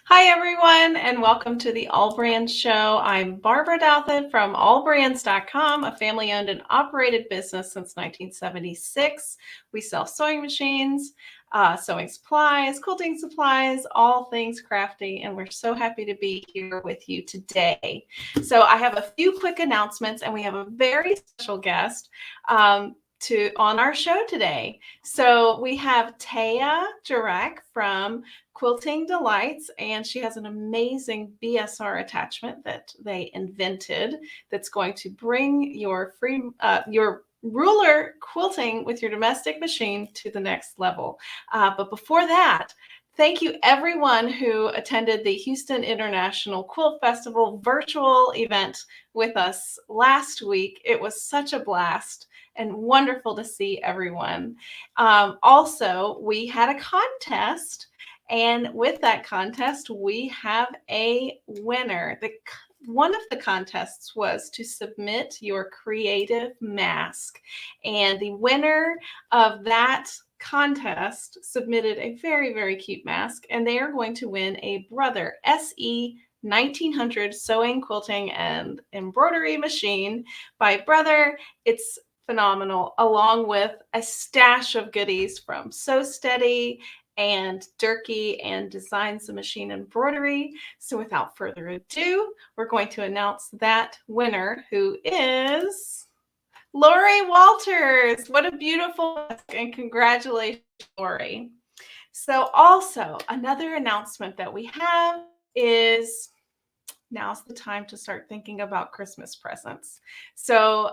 Hi, everyone, and welcome to the AllBrands show. I'm Barbara Douthat from AllBrands.com, a family-owned and operated business since 1976. We sell sewing machines, sewing supplies, quilting supplies, all things crafty, and we're so happy to be here with you today. So I have a few quick announcements, and we have a very special guest on our show today. So we have Thea Jerak from Quilting Delights, and she has an amazing BSR attachment that they invented that's going to bring your ruler quilting with your domestic machine to the next level. But before that, thank you everyone who attended the Houston International Quilt Festival virtual event with us last week. It was such a blast and wonderful to see everyone. Also, we had a contest, and with that contest, we have a winner. One of the contests was to submit your creative mask, and the winner of that contest submitted a very, very cute mask, and they are going to win a Brother SE 1900 sewing, quilting, and embroidery machine by Brother. It's phenomenal, along with a stash of goodies from Sew Steady and Durkee and Designs the Machine Embroidery. So without further ado, we're going to announce that winner, who is Lori Walters. What a beautiful mask, and congratulations, Lori. So also another announcement that we have is now's the time to start thinking about Christmas presents. So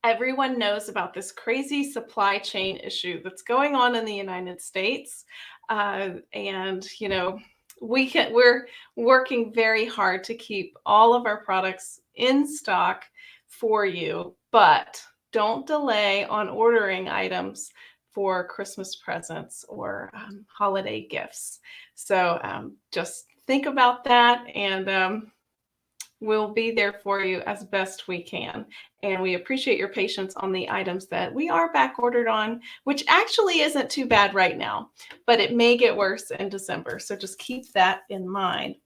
everyone knows about this crazy supply chain issue that's going on in the United States. And, you know, we're working very hard to keep all of our products in stock for you, but don't delay on ordering items for Christmas presents or holiday gifts. So just think about that, and we'll be there for you as best we can. And we appreciate your patience on the items that we are back ordered on, which actually isn't too bad right now, but it may get worse in December. So just keep that in mind.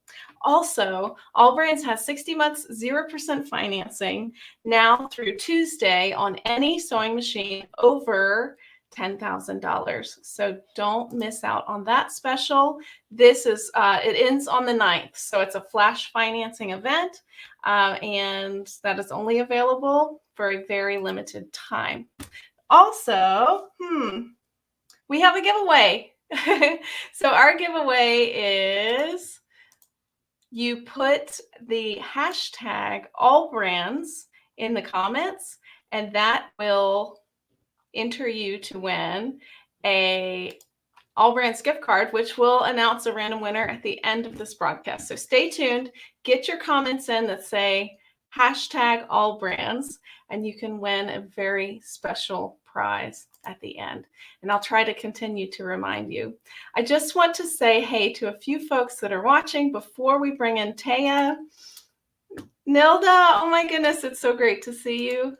Also, AllBrands has 60 months, 0% financing now through Tuesday on any sewing machine over $10,000. So don't miss out on that special. This is, it ends on the 9th. So it's a flash financing event, and that is only available for a very limited time. Also, we have a giveaway. So our giveaway is you put the hashtag AllBrands in the comments, and that will enter you to win a AllBrands gift card, which will announce a random winner at the end of this broadcast. So stay tuned, get your comments in that say hashtag AllBrands, and you can win a very special prize at the end. And I'll try to continue to remind you. I just want to say hey to a few folks that are watching before we bring in Thea. Nilda, oh my goodness, it's so great to see you.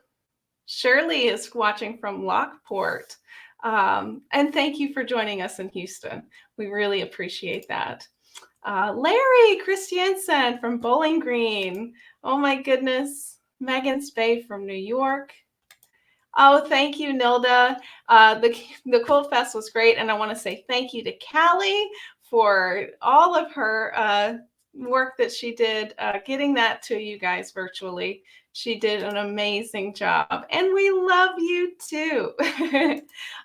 Shirley is watching from Lockport. And thank you for joining us in Houston. We really appreciate that. Larry Christiansen from Bowling Green. Oh my goodness. Megan Spay from New York. Oh, thank you, Nilda. The Quilt Fest was great. And I want to say thank you to Callie for all of her work that she did getting that to you guys virtually. She did an amazing job, and we love you too.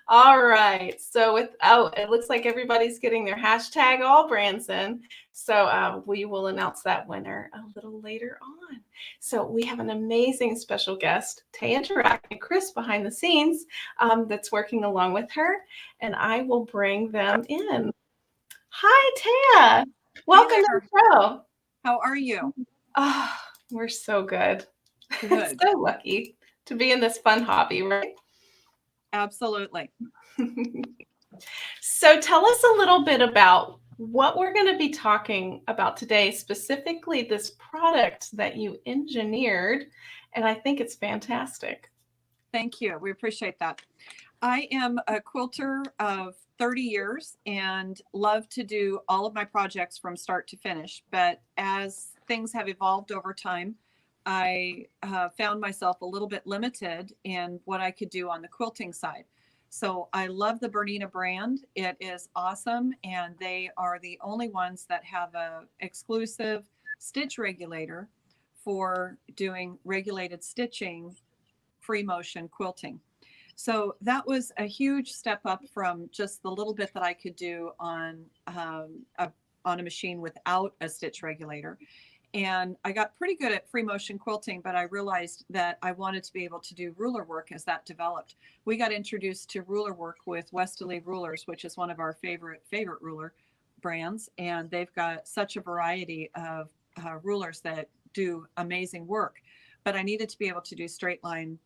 All right. So it looks like everybody's getting their hashtag AllBrands in. So we will announce that winner a little later on. So we have an amazing special guest, Thea Jirak, and Chris behind the scenes that's working along with her, and I will bring them in. Hi, Thea. Welcome to the show. How are you? Oh, we're so good. Good. So lucky to be in this fun hobby, right? Absolutely. So tell us a little bit about what we're going to be talking about today, specifically this product that you engineered, and I think it's fantastic. Thank you. We appreciate that. I am a quilter of 30 years and love to do all of my projects from start to finish. But as things have evolved over time, I found myself a little bit limited in what I could do on the quilting side. So I love the Bernina brand. It is awesome. And they are the only ones that have a exclusive stitch regulator for doing regulated stitching, free motion quilting. So that was a huge step up from just the little bit that I could do on a machine without a stitch regulator. And I got pretty good at free motion quilting, but I realized that I wanted to be able to do ruler work as that developed. We got introduced to ruler work with Westerly Rulers, which is one of our favorite ruler brands. And they've got such a variety of rulers that do amazing work. But I needed to be able to do straight line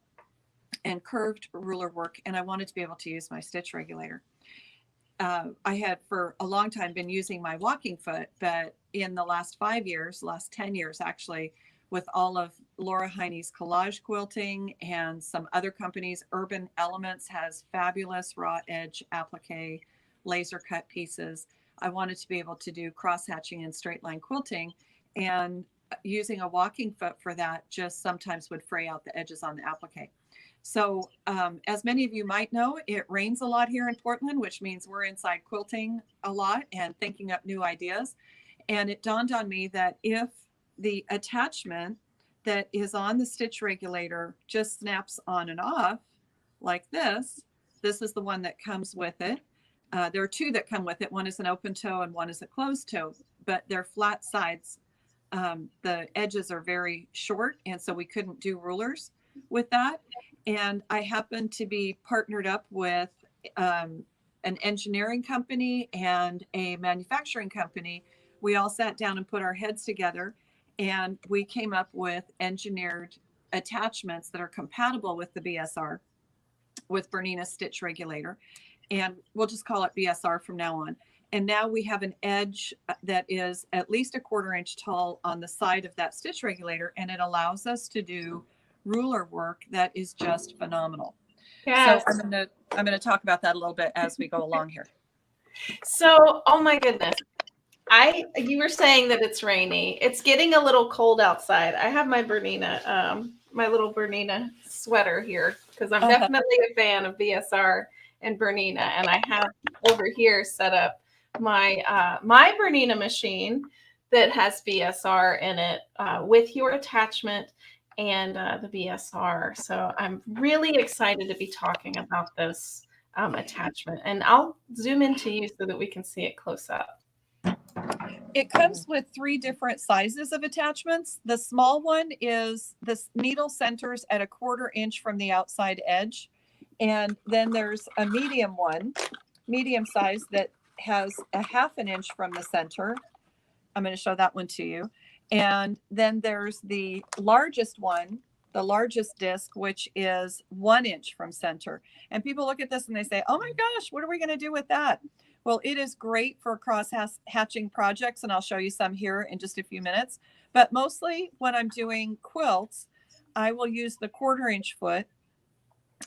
and curved ruler work, and I wanted to be able to use my stitch regulator. I had for a long time been using my walking foot, but in the last 5 years, last 10 years actually, with all of Laura Heine's collage quilting and some other companies, Urban Elements has fabulous raw edge applique laser cut pieces. I wanted to be able to do cross hatching and straight line quilting, and using a walking foot for that just sometimes would fray out the edges on the applique. So as many of you might know, it rains a lot here in Portland, which means we're inside quilting a lot and thinking up new ideas. And it dawned on me that if the attachment that is on the stitch regulator just snaps on and off like this is the one that comes with it. There are two that come with it. One is an open toe and one is a closed toe, but they're flat sides. The edges are very short, and so we couldn't do rulers with that. And I happened to be partnered up with an engineering company and a manufacturing company. We all sat down and put our heads together, and we came up with engineered attachments that are compatible with the BSR, with Bernina Stitch Regulator. And we'll just call it BSR from now on. And now we have an edge that is at least a 1/4 inch tall on the side of that stitch regulator, and it allows us to do ruler work that is just phenomenal. Yes. So I'm gonna talk about that a little bit as we go along here. So, oh my goodness. You were saying that it's rainy. It's getting a little cold outside. I have my Bernina, my little Bernina sweater here because I'm definitely a fan of BSR and Bernina. And I have over here set up my my Bernina machine that has BSR in it with your attachment and the BSR. So I'm really excited to be talking about this attachment. And I'll zoom into you so that we can see it close up. It comes with 3 different sizes of attachments. The small one is the needle centers at a 1/4 inch from the outside edge. And then there's a medium one, medium size, that has a 1/2 inch from the center. I'm going to show that one to you. And then there's the largest one, the largest disc, which is 1 inch from center. And people look at this and they say, oh my gosh, what are we going to do with that? Well, it is great for cross hatching projects, and I'll show you some here in just a few minutes. But mostly when I'm doing quilts, I will use the 1/4 inch foot.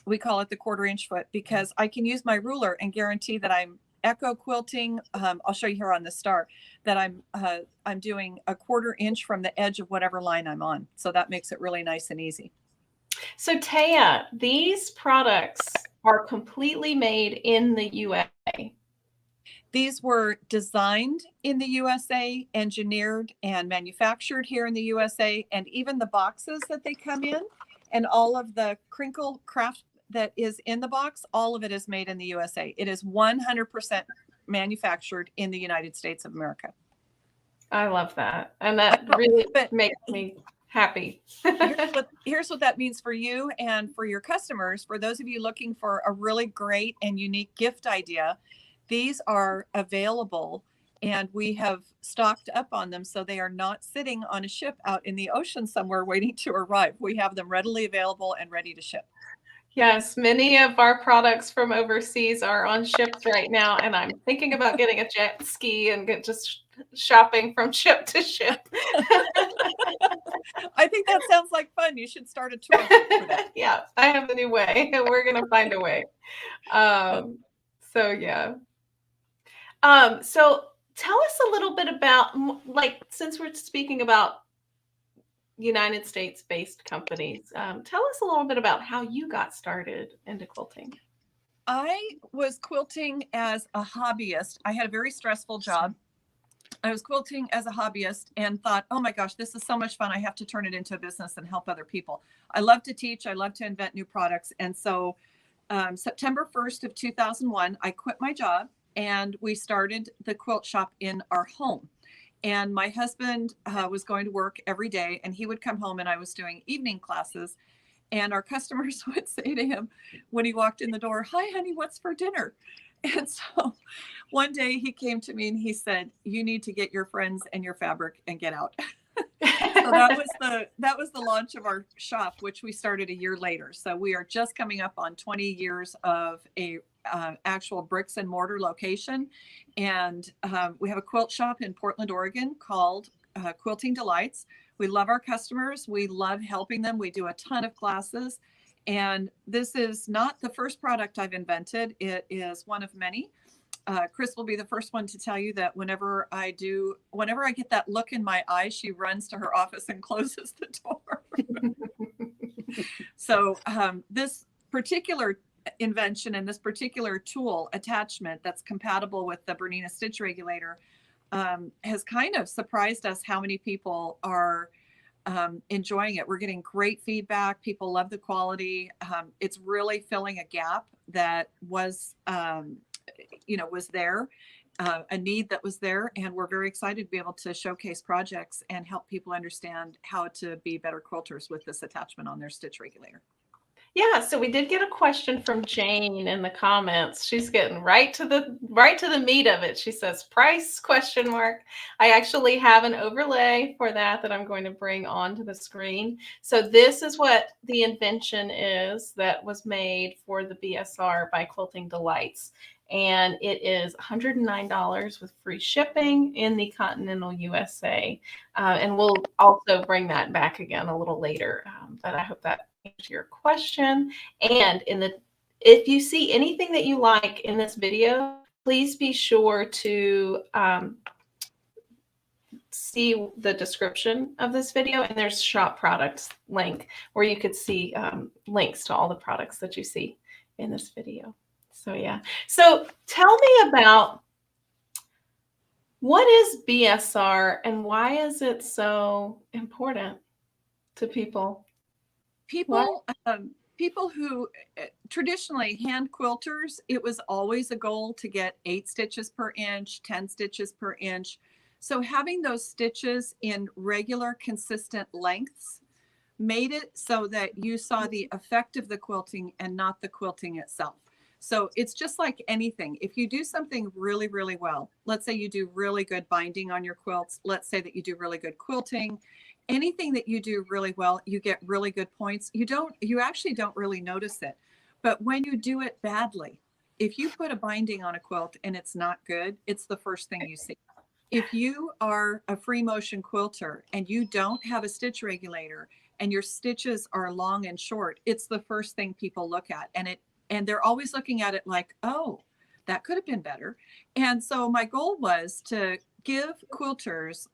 We call it the 1/4 inch foot because I can use my ruler and guarantee that I'm echo quilting. I'll show you here on the star that I'm doing a 1/4 inch from the edge of whatever line I'm on. So that makes it really nice and easy. So Thea, these products are completely made in the USA. These were designed in the USA, engineered and manufactured here in the USA, and even the boxes that they come in and all of the crinkle craft that is in the box, all of it is made in the USA. It is 100% manufactured in the United States of America. I love that. And that really makes me happy. Here's what that means for you and for your customers. For those of you looking for a really great and unique gift idea, these are available and we have stocked up on them, so they are not sitting on a ship out in the ocean somewhere waiting to arrive. We have them readily available and ready to ship. Yes, many of our products from overseas are on ships right now, and I'm thinking about getting a jet ski and just shopping from ship to ship. I think that sounds like fun. You should start a tour group for that. Yeah, I have a new way. We're gonna find a way. Um, so yeah. So tell us a little bit about, like, since we're speaking about United States-based companies, tell us a little bit about how you got started into quilting. I was quilting as a hobbyist. I had a very stressful job. I was quilting as a hobbyist and thought, oh my gosh, this is so much fun. I have to turn it into a business and help other people. I love to teach. I love to invent new products. And so September 1st of 2001, I quit my job and we started the quilt shop in our home. And my husband was going to work every day and he would come home and I was doing evening classes. And our customers would say to him when he walked in the door, "Hi, honey, what's for dinner?" And so one day he came to me and he said, "You need to get your friends and your fabric and get out." So that was the launch of our shop, which we started a year later. So we are just coming up on 20 years of a actual bricks and mortar location, and we have a quilt shop in Portland, Oregon called Quilting Delights. We love our customers. We love helping them. We do a ton of classes, and this is not the first product I've invented. It is one of many. Chris will be the first one to tell you that whenever I get that look in my eye, she runs to her office and closes the door. So this particular invention and this particular tool attachment that's compatible with the Bernina stitch regulator has kind of surprised us how many people are enjoying it. We're getting great feedback. People love the quality. It's really filling a gap that was was there, a need that was there. And we're very excited to be able to showcase projects and help people understand how to be better quilters with this attachment on their stitch regulator. Yeah, so we did get a question from Jane in the comments. She's getting right to the meat of it. She says, "Price question mark." I actually have an overlay for that I'm going to bring onto the screen. So this is what the invention is that was made for the BSR by Quilting Delights. And it is $109 with free shipping in the continental USA. And we'll also bring that back again a little later. But I hope that answers your question. And if you see anything that you like in this video, please be sure to see the description of this video, and there's shop products link where you could see links to all the products that you see in this video. So yeah. So tell me about, what is BSR and why is it so important to people? People who traditionally hand quilters, it was always a goal to get 8 stitches per inch, 10 stitches per inch. So having those stitches in regular, consistent lengths made it so that you saw the effect of the quilting and not the quilting itself. So it's just like anything. If you do something really, really well, let's say you do really good binding on your quilts, let's say that you do really good quilting, anything that you do really well, you get really good points. You actually don't really notice it. But when you do it badly, if you put a binding on a quilt and it's not good, it's the first thing you see. If you are a free motion quilter and you don't have a stitch regulator and your stitches are long and short, it's the first thing people look at. And they're always looking at it like, oh, that could have been better. And so my goal was to give quilters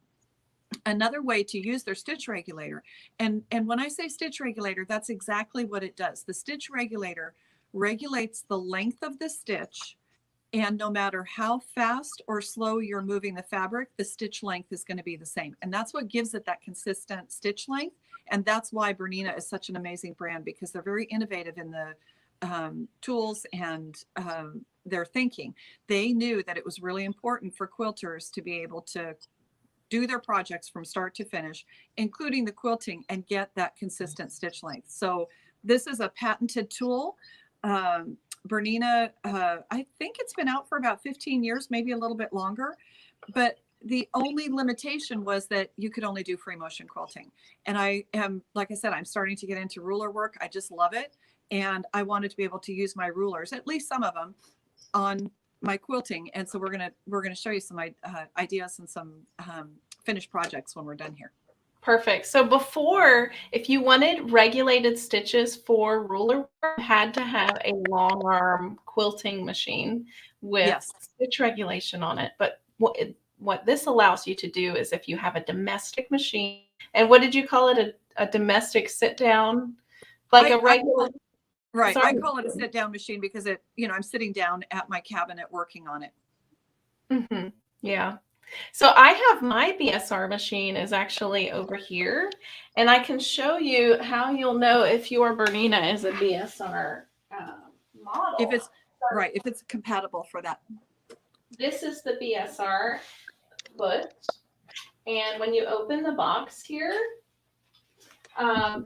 another way to use their stitch regulator. And when I say stitch regulator, that's exactly what it does. The stitch regulator regulates the length of the stitch. And no matter how fast or slow you're moving the fabric, the stitch length is going to be the same. And that's what gives it that consistent stitch length. And that's why Bernina is such an amazing brand, because they're very innovative in the tools and their thinking. They knew that it was really important for quilters to be able to do their projects from start to finish, including the quilting, and get that consistent stitch length. So this is a patented tool. Bernina, I think it's been out for about 15 years, maybe a little bit longer, but the only limitation was that you could only do free motion quilting. And I am, like I said, I'm starting to get into ruler work. I just love it. and I wanted to be able to use my rulers, at least some of them, on my quilting. And so we're gonna show you some ideas and some finished projects when we're done here. Perfect. So before, if you wanted regulated stitches for ruler work, you had to have a long arm quilting machine with Yes. stitch regulation on it. But what this allows you to do is if you have a domestic machine, and what did you call it? A domestic sit down, like a regular. Right. Sorry. I call it a sit down machine because it, I'm sitting down at my cabinet working on it. Mm-hmm. Yeah. So I have my BSR machine is actually over here, and I can show you how you'll know if your Bernina is a BSR model. If it's right, if it's compatible for that. This is the BSR foot, and when you open the box here,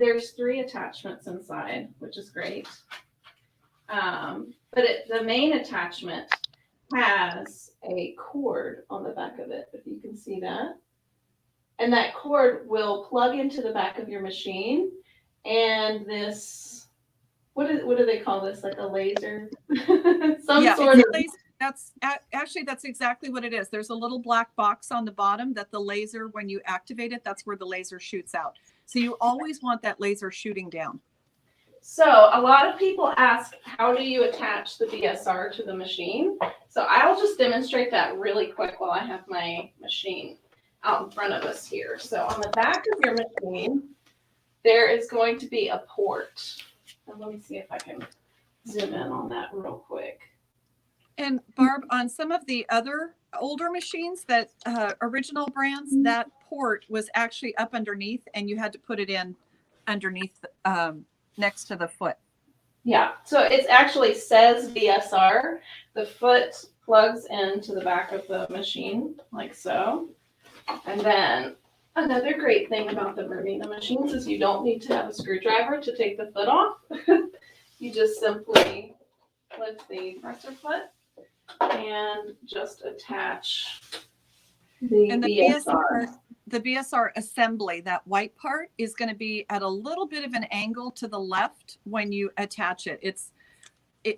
there's 3 attachments inside, which is great. But the main attachment has a cord on the back of it, if you can see that. And that cord will plug into the back of your machine. And this, what do they call this? Like a laser? Sort of. Laser. That's exactly what it is. There's a little black box on the bottom that the laser, when you activate it, that's where the laser shoots out. So you always want that laser shooting down. So a lot of people ask, how do you attach the BSR to the machine? So I'll just demonstrate that really quick while I have my machine out in front of us here. So on the back of your machine, there is going to be a port. And let me see if I can zoom in on that real quick. And Barb, on some of the other older machines that original brands, that port was actually up underneath and you had to put it in underneath next to the foot. Yeah, so it actually says BSR. The foot plugs into the back of the machine like so. And then another great thing about the Bernina machines is you don't need to have a screwdriver to take the foot off. You just simply lift the presser foot and just attach the BSR. The BSR assembly, that white part, is going to be at a little bit of an angle to the left when you attach it.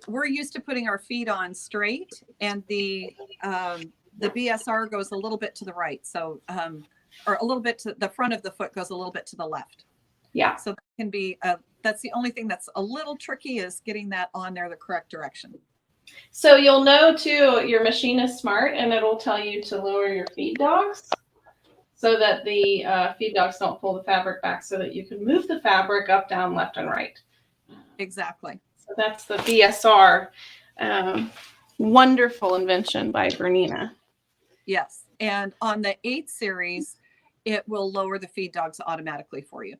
We're used to putting our feet on straight, and the BSR goes a little bit to the right. So, or a little bit to the front of the foot goes a little bit to the left. Yeah. So that can be, that's the only thing that's a little tricky, is getting that on there the correct direction. So you'll know too, your machine is smart, and it'll tell you to lower your feed dogs so that the feed dogs don't pull the fabric back, so that you can move the fabric up, down, left, and right. Exactly. So that's the BSR, wonderful invention by Bernina. Yes. And on the 8 series, it will lower the feed dogs automatically for you.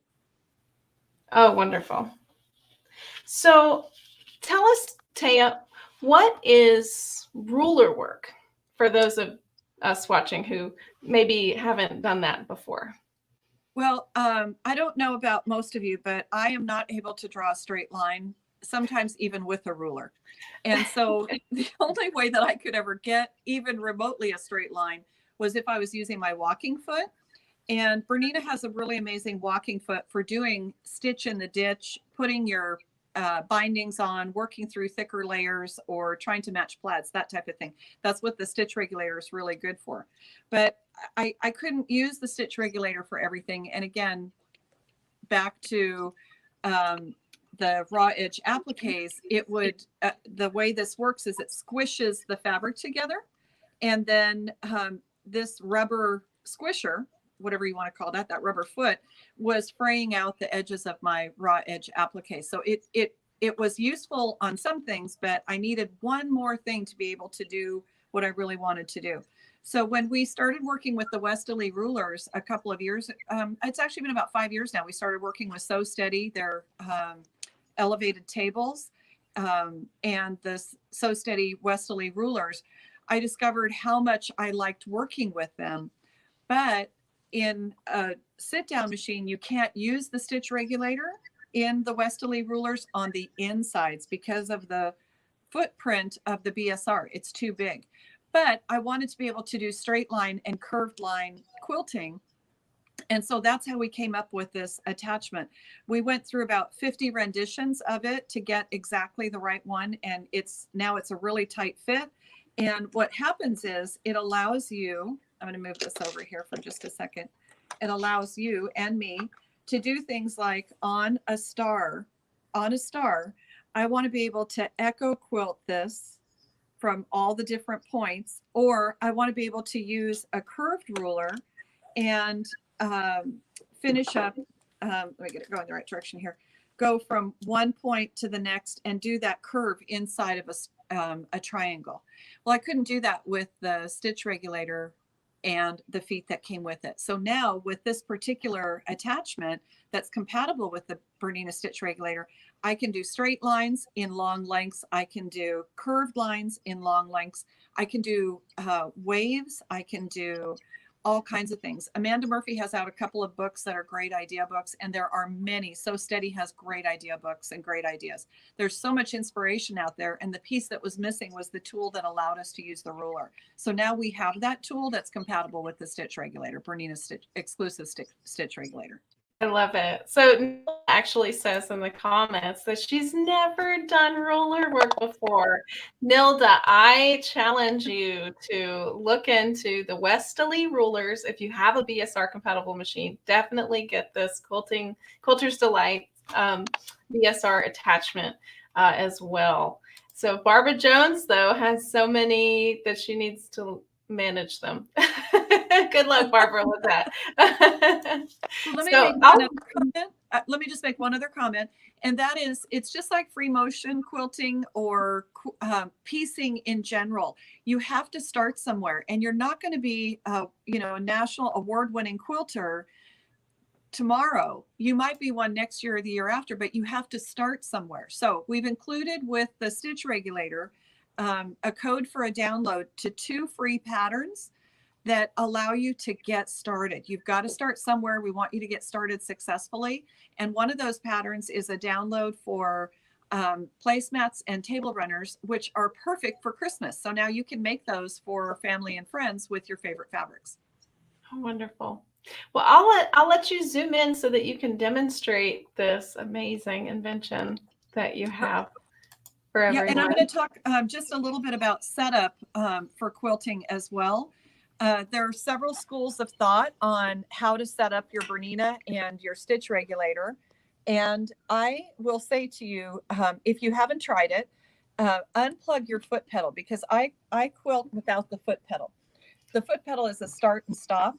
Oh, wonderful. So tell us, Thea, what is ruler work for those of us watching who maybe haven't done that before? Well, I don't know about most of you, but I am not able to draw a straight line, sometimes even with a ruler. And so the only way that I could ever get even remotely a straight line was if I was using my walking foot. And Bernina has a really amazing walking foot for doing stitch in the ditch, putting your bindings on, working through thicker layers, or trying to match plaids, that type of thing. That's what the stitch regulator is really good for. But I couldn't use the stitch regulator for everything. And again, back to the raw edge appliques, it would, the way this works is it squishes the fabric together. And then this rubber squisher, whatever you want to call that rubber foot, was fraying out the edges of my raw edge applique. So it was useful on some things, but I needed one more thing to be able to do what I really wanted to do. So when we started working with the Westerly rulers a couple of years, it's actually been about 5 years now, we started working with So Steady, their elevated tables, and the So Steady Westerly rulers. I discovered how much I liked working with them. But in a sit-down machine, you can't use the stitch regulator in the Westerly rulers on the insides because of the footprint of the BSR. It's too big. But I wanted to be able to do straight line and curved line quilting. And so that's how we came up with this attachment. We went through about 50 renditions of it to get exactly the right one. And now it's a really tight fit. And what happens is it allows you, I'm going to move this over here for just a second. It allows you and me to do things like on a star, I want to be able to echo quilt this from all the different points, or I want to be able to use a curved ruler and finish up, let me get it going the right direction here, go from one point to the next and do that curve inside of a triangle. Well, I couldn't do that with the stitch regulator and the feet that came with it. So now with this particular attachment that's compatible with the Bernina stitch regulator, I can do straight lines in long lengths. I can do curved lines in long lengths. I can do waves. I can do all kinds of things. Amanda Murphy has out a couple of books that are great idea books, and there are many. So Steady has great idea books and great ideas. There's so much inspiration out there, and the piece that was missing was the tool that allowed us to use the ruler. So now we have that tool that's compatible with the stitch regulator, Bernina exclusive stitch regulator. I love it. So Nilda actually says in the comments that she's never done ruler work before. Nilda, I challenge you to look into the Westerly rulers. If you have a BSR compatible machine, definitely get this Quilter's Delight BSR attachment as well. So Barbara Jones, though, has so many that she needs to manage them. Good luck, Barbara, with that. Let me just make one other comment, and that is, it's just like free motion quilting or piecing in general. You have to start somewhere, and you're not going to be, a national award-winning quilter tomorrow. You might be one next year or the year after, but you have to start somewhere. So we've included with the stitch regulator a code for a download to 2 free patterns that allow you to get started. You've got to start somewhere. We want you to get started successfully. And one of those patterns is a download for placemats and table runners, which are perfect for Christmas. So now you can make those for family and friends with your favorite fabrics. Oh, wonderful. Well, I'll let you zoom in so that you can demonstrate this amazing invention that you have for everyone. Yeah, and I'm going to talk just a little bit about setup for quilting as well. There are several schools of thought on how to set up your Bernina and your stitch regulator. And I will say to you, if you haven't tried it, unplug your foot pedal, because I quilt without the foot pedal. The foot pedal is a start and stop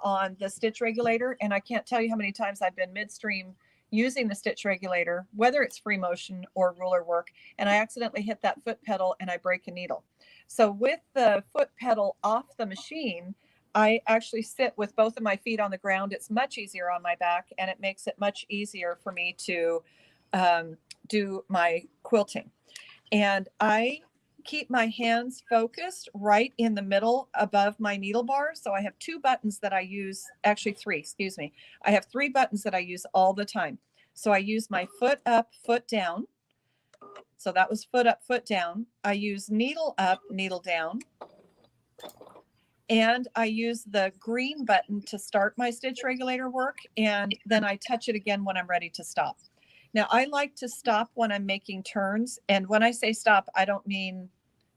on the stitch regulator. And I can't tell you how many times I've been midstream using the stitch regulator, whether it's free motion or ruler work, and I accidentally hit that foot pedal and I break a needle. So with the foot pedal off the machine, I actually sit with both of my feet on the ground. It's much easier on my back, and it makes it much easier for me to do my quilting. And I keep my hands focused right in the middle above my needle bar. So I have 2 buttons that I use, actually 3, excuse me. I have 3 buttons that I use all the time. So I use my foot up, foot down. So that was foot up, foot down. I use needle up, needle down. And I use the green button to start my stitch regulator work. And then I touch it again when I'm ready to stop. Now I like to stop when I'm making turns. And when I say stop, I don't mean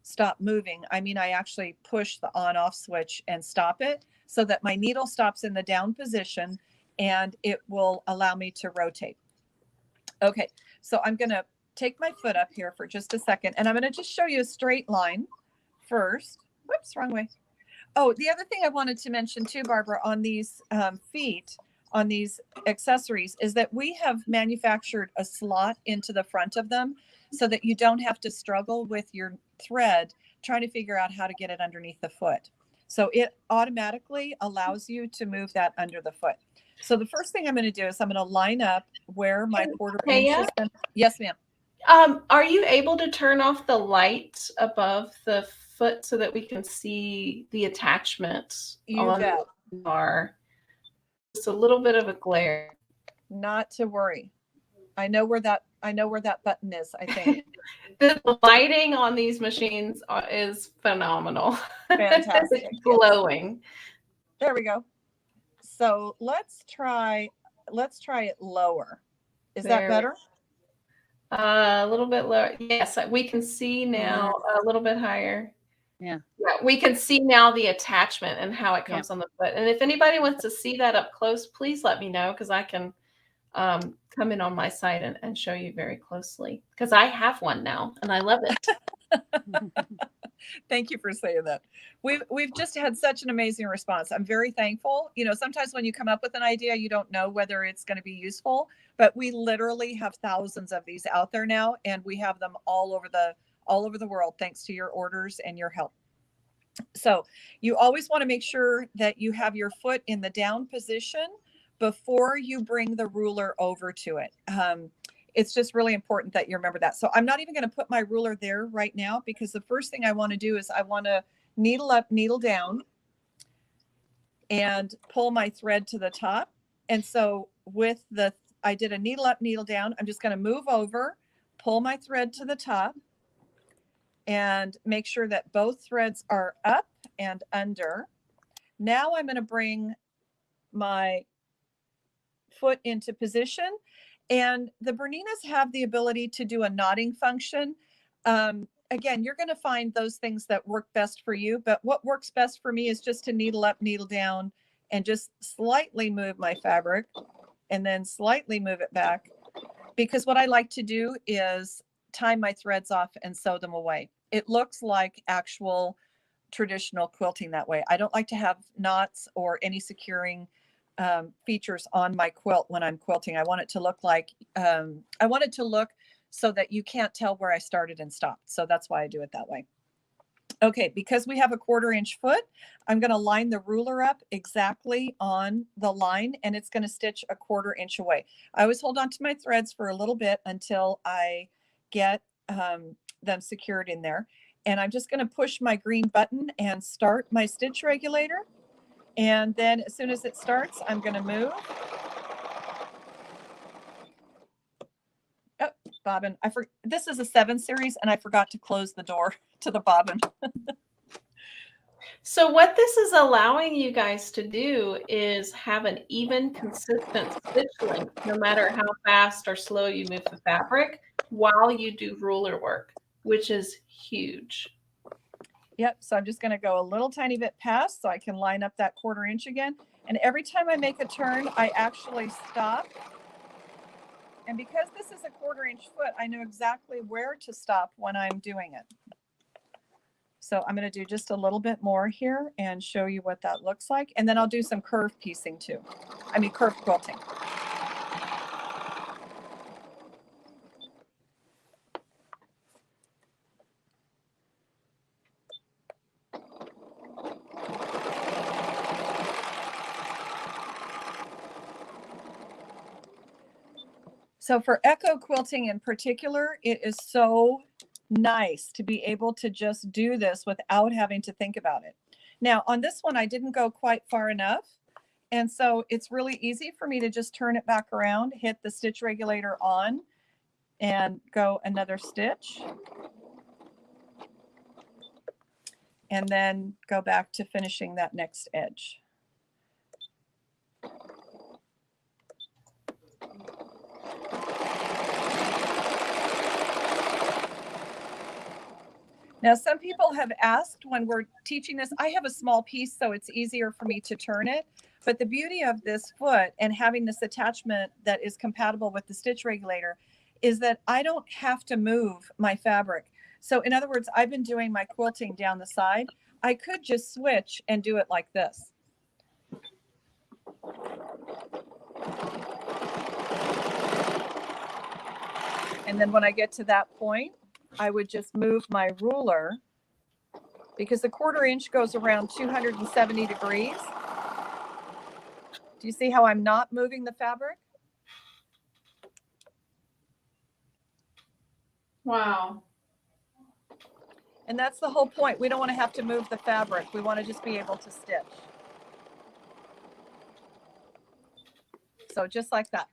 stop moving. I mean, I actually push the on off switch and stop it so that my needle stops in the down position and it will allow me to rotate. Okay, so I'm going to take my foot up here for just a second, and I'm going to just show you a straight line first. Whoops, wrong way. Oh, the other thing I wanted to mention too, Barbara, on these feet, on these accessories, is that we have manufactured a slot into the front of them so that you don't have to struggle with your thread trying to figure out how to get it underneath the foot. So it automatically allows you to move that under the foot. So the first thing I'm going to do is I'm going to line up where my quarter inch is. Yes, ma'am. Are you able to turn off the light above the foot so that we can see the attachment on the bar? Just a little bit of a glare. Not to worry. I know where that button is, I think. The lighting on these machines is phenomenal. Fantastic. Glowing. There we go. So let's try it lower. Is that better? A little bit lower. Yes, we can see now a little bit higher. Yeah. Yeah, we can see now the attachment and how it comes on the foot. And if anybody wants to see that up close, please let me know, because I can come in on my site and show you very closely, because I have one now and I love it. Thank you for saying that. We've just had such an amazing response. I'm very thankful. You know, sometimes when you come up with an idea, you don't know whether it's going to be useful, but we literally have thousands of these out there now, and we have them all over the world, thanks to your orders and your help. So you always want to make sure that you have your foot in the down position before you bring the ruler over to it. It's just really important that you remember that. So I'm not even going to put my ruler there right now, because the first thing I want to do is I want to needle up, needle down, and pull my thread to the top. And so I did a needle up, needle down. I'm just going to move over, pull my thread to the top, and make sure that both threads are up and under. Now I'm going to bring my foot into position. And the Berninas have the ability to do a knotting function. Again, you're going to find those things that work best for you, but what works best for me is just to needle up, needle down, and just slightly move my fabric and then slightly move it back. Because what I like to do is tie my threads off and sew them away. It looks like actual traditional quilting that way. I don't like to have knots or any securing features on my quilt when I'm quilting. I want it to look like, I want it to look so that you can't tell where I started and stopped. So that's why I do it that way. Okay, because we have a 1/4 inch foot, I'm going to line the ruler up exactly on the line, and it's going to stitch a 1/4 inch away. I always hold on to my threads for a little bit until I get them secured in there. And I'm just going to push my green button and start my stitch regulator. And then as soon as it starts, I'm going to move. Oh, bobbin. This is a 7 series, and I forgot to close the door to the bobbin. So what this is allowing you guys to do is have an even, consistent stitch length, no matter how fast or slow you move the fabric while you do ruler work, which is huge. Yep, so I'm just going to go a little tiny bit past so I can line up that 1/4 inch again. And every time I make a turn, I actually stop. And because this is a 1/4 inch foot, I know exactly where to stop when I'm doing it. So I'm going to do just a little bit more here and show you what that looks like. And then I'll do some curve piecing too. I mean, curve quilting. So for echo quilting in particular, it is so nice to be able to just do this without having to think about it. Now on this one, I didn't go quite far enough. And so it's really easy for me to just turn it back around, hit the stitch regulator on, and go another stitch. And then go back to finishing that next edge. Now, some people have asked when we're teaching this, I have a small piece, so it's easier for me to turn it. But the beauty of this foot and having this attachment that is compatible with the stitch regulator is that I don't have to move my fabric. So in other words, I've been doing my quilting down the side. I could just switch and do it like this. And then when I get to that point, I would just move my ruler, because the 1/4 inch goes around 270 degrees. Do you see how I'm not moving the fabric? Wow. And that's the whole point. We don't want to have to move the fabric. We want to just be able to stitch. So just like that.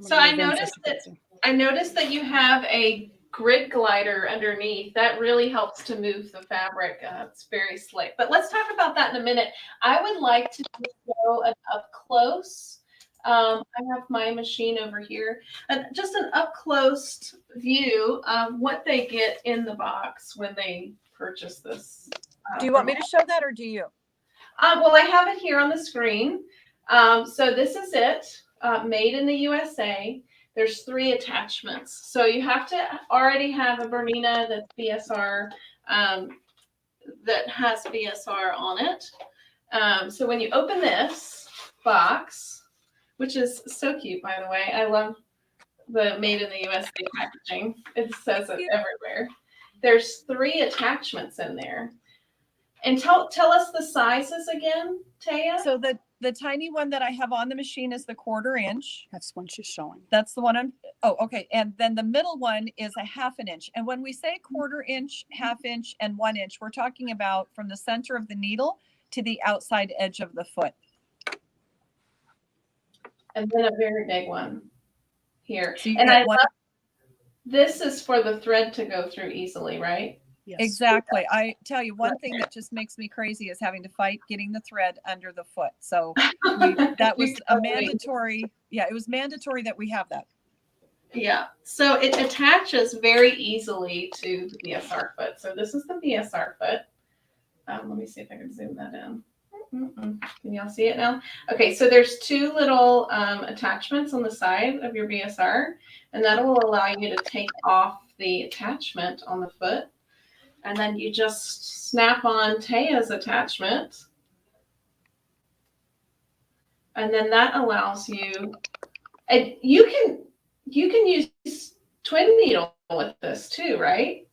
So I noticed that you have a grid glider underneath. That really helps to move the fabric. It's very slick. But let's talk about that in a minute. I would like to show an up close. I have my machine over here. Just an up close view of what they get in the box when they purchase this. Do you want me to show that, or do you? Well, I have it here on the screen. So this is it, made in the USA. There's 3 attachments. So you have to already have a Bernina that's BSR, that has BSR on it. So when you open this box, which is so cute, by the way, I love the made in the USA packaging. It says it everywhere. There's 3 attachments in there. And tell us the sizes again, Thea. So the tiny one that I have on the machine is the 1/4 inch. That's one she's showing. That's the one I'm, oh, okay. And then the middle one is a 1/2 inch. And when we say 1/4 inch, 1/2 inch, and 1 inch, we're talking about from the center of the needle to the outside edge of the foot. And then a very big one here. So and I love, this is for the thread to go through easily, right? Yes. Exactly. I tell you, one thing that just makes me crazy is having to fight getting the thread under the foot. So that was a mandatory. Yeah, it was mandatory that we have that. Yeah. So it attaches very easily to the BSR foot. So this is the BSR foot. Let me see if I can zoom that in. Can y'all see it now? Okay, so there's 2 little attachments on the side of your BSR, and that will allow you to take off the attachment on the foot. And then you just snap on Thea's attachment. And then that allows you, and you can use twin needle with this too, right?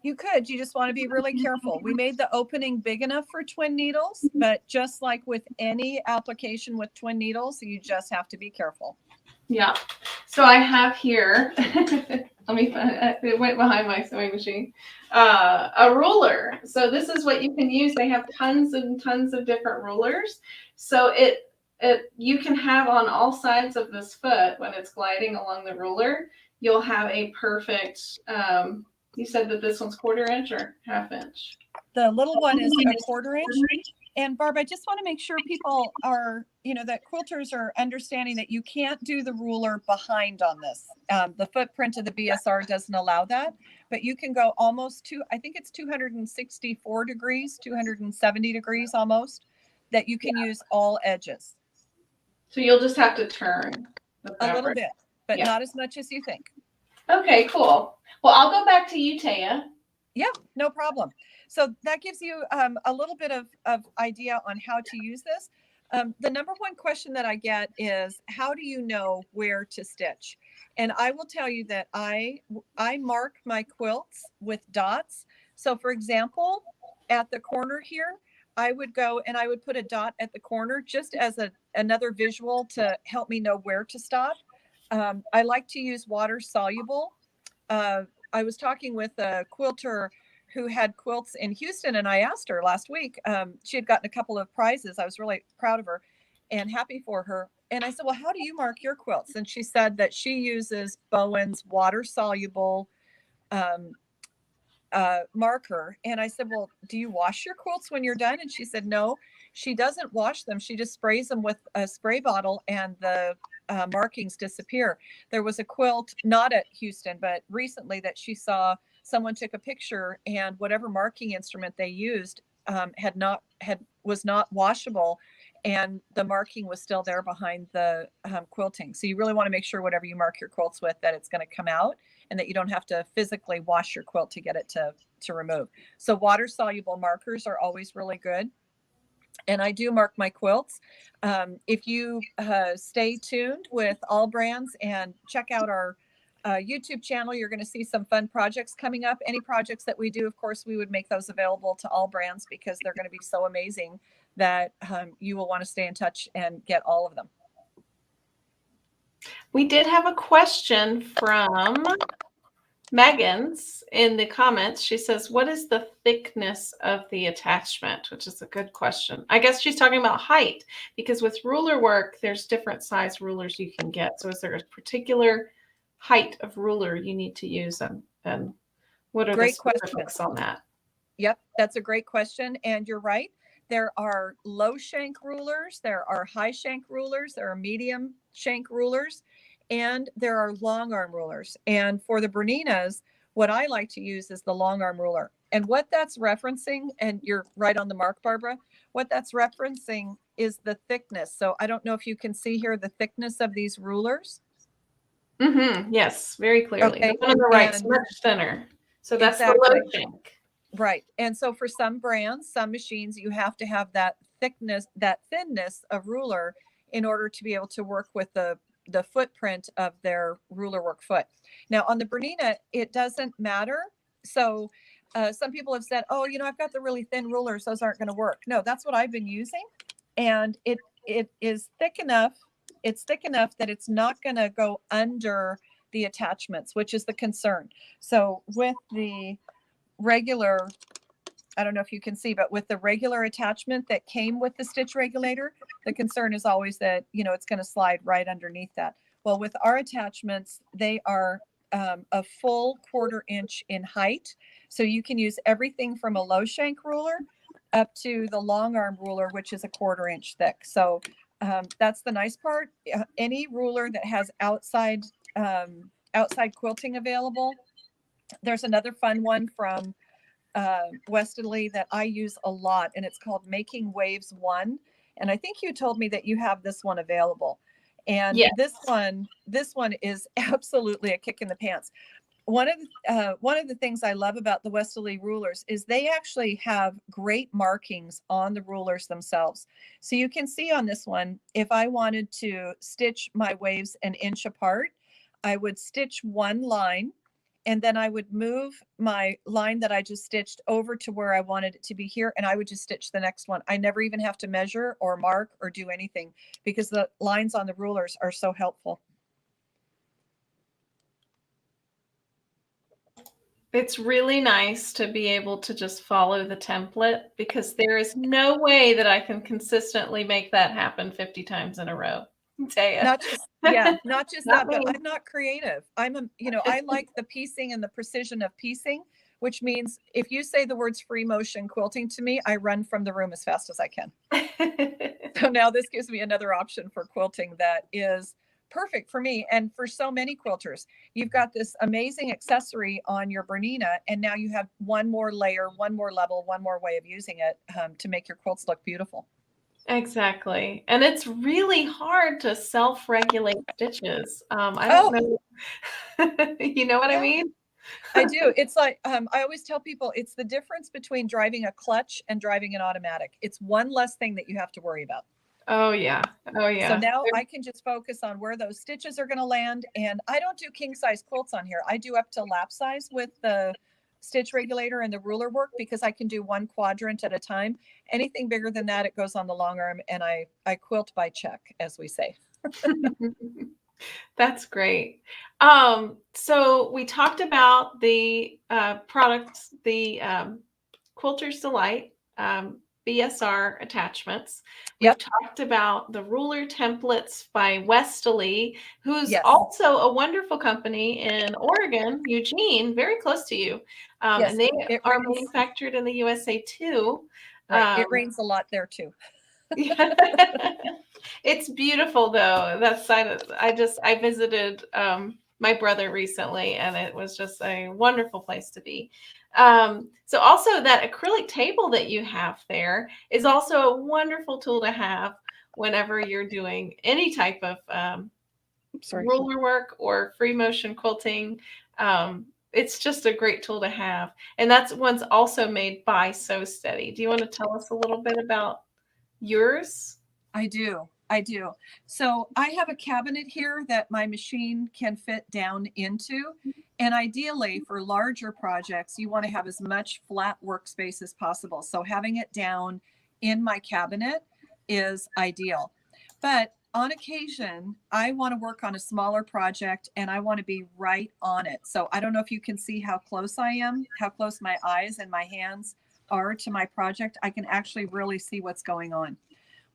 You could. You just want to be really careful. We made the opening big enough for twin needles, but just like with any application with twin needles, you just have to be careful. Yeah. So I have here, let me find, it went behind my sewing machine, a ruler. So this is what you can use. They have tons and tons of different rulers. So you can have on all sides of this foot, when it's gliding along the ruler, you'll have a perfect, you said that this one's 1/4 inch or 1/2 inch? The little one is a 1/4 inch. And Barb, I just want to make sure people are, that quilters are understanding that you can't do the ruler behind on this. The footprint of the BSR doesn't allow that, but you can go almost I think it's 264 degrees, 270 degrees almost, that you can use all edges. So you'll just have to turn the fabric. A little bit, but not as much as you think. Okay, cool. Well, I'll go back to you, Thea. Yeah, no problem. So that gives you a little bit of idea on how to use this. The number one question that I get is, how do you know where to stitch? And I will tell you that I mark my quilts with dots. So for example, at the corner here, I would go and I would put a dot at the corner just as another visual to help me know where to stop. I like to use water soluble. I was talking with a quilter who had quilts in Houston, and I asked her last week, she had gotten a couple of prizes. I was really proud of her and happy for her. And I said, well, how do you mark your quilts? And she said that she uses Bowen's water soluble marker. And I said, well, do you wash your quilts when you're done? And she said, no, she doesn't wash them. She just sprays them with a spray bottle and the markings disappear. There was a quilt, not at Houston, but recently, that she saw someone took a picture, and whatever marking instrument they used was not washable, and the marking was still there behind the quilting. So you really want to make sure whatever you mark your quilts with, that it's going to come out and that you don't have to physically wash your quilt to get it to remove. So water soluble markers are always really good. And I do mark my quilts. If you stay tuned with AllBrands and check out our YouTube channel, you're going to see some fun projects coming up. Any projects that we do, of course, we would make those available to AllBrands because they're going to be so amazing that you will want to stay in touch and get all of them. We did have a question from Megan's in the comments. She says, what is the thickness of the attachment? Which is a good question. I guess she's talking about height, because with ruler work, there's different size rulers you can get. So is there a particular height of ruler you need to use, and And what are the Great question. specifics on that? Yep, that's a great question. And you're right. There are low shank rulers, there are high shank rulers, there are medium shank rulers, and there are long arm rulers. And for the Berninas, what I like to use is the long arm ruler. And what that's referencing, and you're right on the mark, Barbara, what that's referencing is the thickness. So I don't know if you can see here the thickness of these rulers. Mm-hmm. Yes, very clearly. Okay. The one on the right is And much thinner. So that's the exactly. low shank. Right. And so for some brands, some machines, you have to have that thickness, that thinness of ruler in order to be able to work with the footprint of their ruler work foot. Now on the Bernina, it doesn't matter. So some people have said, oh, you know, I've got the really thin rulers, those aren't going to work. No, that's what I've been using. And it is thick enough. It's thick enough that it's not going to go under the attachments, which is the concern. So with the regular, I don't know if you can see, but with the regular attachment that came with the stitch regulator, the concern is always that, you know, it's going to slide right underneath that. Well, with our attachments, they are a full 1/4 inch in height. So you can use everything from a low shank ruler up to the long arm ruler, which is a 1/4 inch thick. So that's the nice part. Any ruler that has outside quilting available. There's another fun one from Westerly that I use a lot, and it's called Making Waves 1. And I think you told me that you have this one available. And Yes. this one is absolutely a kick in the pants. One of the things I love about the Westerly rulers is they actually have great markings on the rulers themselves. So you can see on this one, if I wanted to stitch my waves an inch apart, I would stitch one line, and then I would move my line that I just stitched over to where I wanted it to be here, and I would just stitch the next one. I never even have to measure or mark or do anything because the lines on the rulers are so helpful. It's really nice to be able to just follow the template because there is no way that I can consistently make that happen 50 times in a row. Thea. Not just that, me. but I'm not creative. I like the piecing and the precision of piecing, which means if you say the words free motion quilting to me, I run from the room as fast as I can. So now this gives me another option for quilting that is perfect for me and for so many quilters. You've got this amazing accessory on your Bernina, and now you have one more layer, one more level, one more way of using it to make your quilts look beautiful. Exactly. And it's really hard to self-regulate stitches. I don't know. You know what I mean? I do. It's like, I always tell people it's the difference between driving a clutch and driving an automatic. It's one less thing that you have to worry about. Oh yeah. Oh yeah. So now I can just focus on where those stitches are going to land. And I don't do king size quilts on here. I do up to lap size with the stitch regulator and the ruler work because I can do one quadrant at a time. Anything bigger than that, it goes on the long arm, and I quilt by check, as we say. That's great. So we talked about the products, the Quilter's Delight BSR attachments. We've talked about the ruler templates by Westerly, who's also a wonderful company in Oregon, Eugene, very close to you. And they are manufactured in the USA too. Right. It rains a lot there too. Yeah. It's beautiful though. That side of, I visited my brother recently, and it was just a wonderful place to be. So also that acrylic table that you have there is also a wonderful tool to have whenever you're doing any type of ruler work or free motion quilting. It's just a great tool to have. And that's one's also made by Sew Steady. Do you want to tell us a little bit about yours? I do. So I have a cabinet here that my machine can fit down into. And ideally for larger projects, you want to have as much flat workspace as possible. So having it down in my cabinet is ideal. But on occasion, I want to work on a smaller project and I want to be right on it. So I don't know if you can see how close I am, how close my eyes and my hands are to my project. I can actually really see what's going on.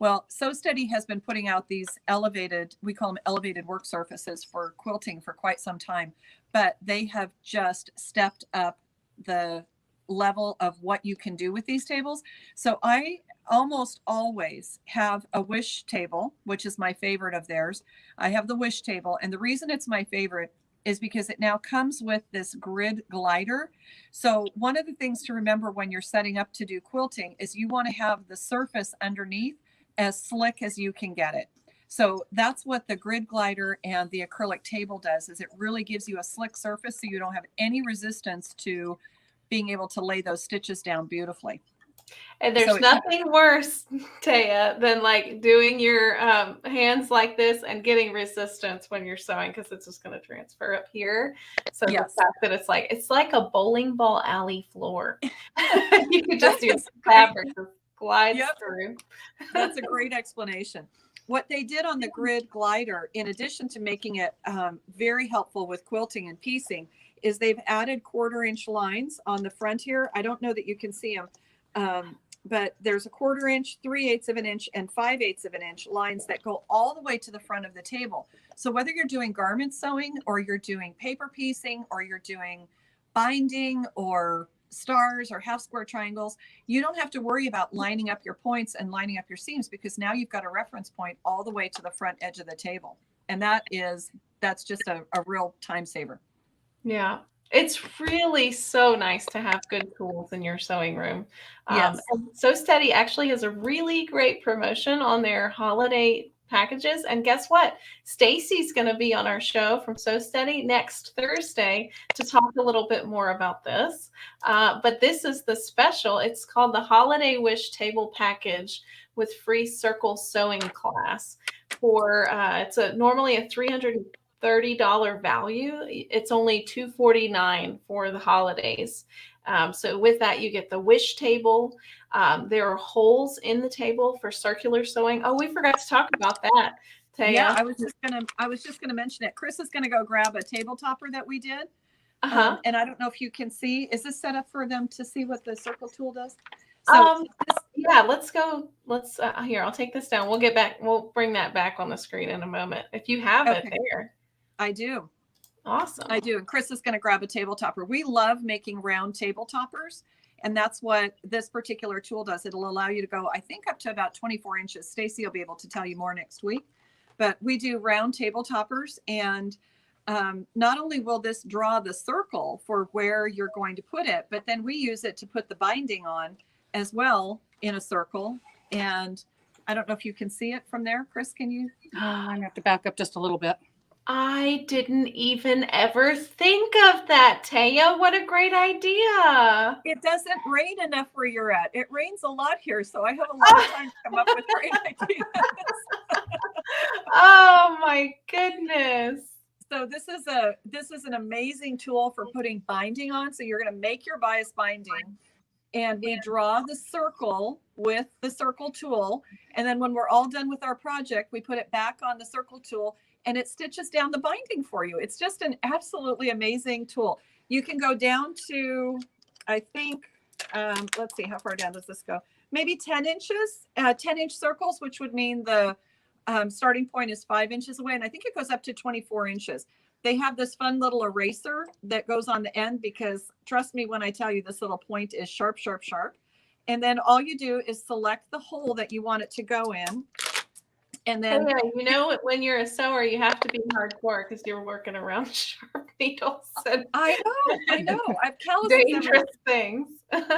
Well, So Steady has been putting out these elevated, we call them elevated work surfaces for quilting for quite some time, but they have just stepped up the level of what you can do with these tables. So I almost always have a wish table, which is my favorite of theirs. I have the wish table, and the reason it's my favorite is because it now comes with this grid glider. So one of the things to remember when you're setting up to do quilting is you want to have the surface underneath as slick as you can get it. So that's what the grid glider and the acrylic table does, is it really gives you a slick surface so you don't have any resistance to being able to lay those stitches down beautifully. And there's nothing worse, Thea, than like doing your hands like this and getting resistance when you're sewing, because it's just going to transfer up here. So the fact that it's like a bowling ball alley floor. You could just do fabric that glides through. That's a great explanation. What they did on the grid glider, in addition to making it very helpful with quilting and piecing, is they've added 1/4-inch lines on the front here. I don't know that you can see them. But there's a 1/4 inch, 3/8 of an inch, and 5/8 of an inch lines that go all the way to the front of the table. So whether you're doing garment sewing, or you're doing paper piecing, or you're doing binding, or stars, or half square triangles, you don't have to worry about lining up your points and lining up your seams, because now you've got a reference point all the way to the front edge of the table. And that's just a real time saver. Yeah. It's really so nice to have good tools in your sewing room. Yes. So Steady actually has a really great promotion on their holiday packages. And guess what? Stacy's going to be on our show from So Steady next Thursday to talk a little bit more about this. But this is the special. It's called the Holiday Wish Table Package with free circle sewing class. It's normally a $330 value. It's only $249 for the holidays. So with that, you get the wish table. There are holes in the table for circular sewing. Oh, we forgot to talk about that, Thea. Yeah, I was just gonna mention it. Chris is gonna go grab a table topper that we did. And I don't know if you can see. Is this set up for them to see what the circle tool does? So yeah, let's go. Here, I'll take this down. We'll get back. We'll bring that back on the screen in a moment. If you have it there. I do. Awesome. I do. And Chris is going to grab a table topper. We love making round table toppers. And that's what this particular tool does. It'll allow you to go, I think, up to about 24 inches. Stacy will be able to tell you more next week. But we do round table toppers. And not only will this draw the circle for where you're going to put it, but then we use it to put the binding on as well in a circle. And I don't know if you can see it from there. Chris, can you? I'm going to have to back up just a little bit. I didn't even ever think of that, Thea. What a great idea. It doesn't rain enough where you're at. It rains a lot here, so I have a lot of time to come up with great ideas. Oh my goodness. So this is an amazing tool for putting binding on. So you're going to make your bias binding, and we draw the circle with the circle tool. And then when we're all done with our project, we put it back on the circle tool, and it stitches down the binding for you. It's just an absolutely amazing tool. You can go down to, I think, let's see, how far down does this go? Maybe 10 inches, 10-inch circles, which would mean the starting point is 5 inches away. And I think it goes up to 24 inches. They have this fun little eraser that goes on the end, because trust me when I tell you, this little point is sharp, sharp, sharp. And then all you do is select the hole that you want it to go in. And then, you know, when you're a sewer, you have to be hardcore because you're working around sharp needles. And I know. I've calluses dangerous things.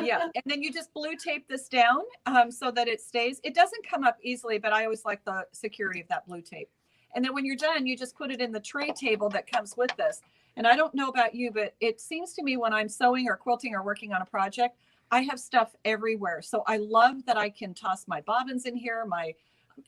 Yeah. And then you just blue tape this down so that it stays. It doesn't come up easily, but I always like the security of that blue tape. And then when you're done, you just put it in the tray table that comes with this. And I don't know about you, but it seems to me when I'm sewing or quilting or working on a project, I have stuff everywhere. So I love that I can toss my bobbins in here,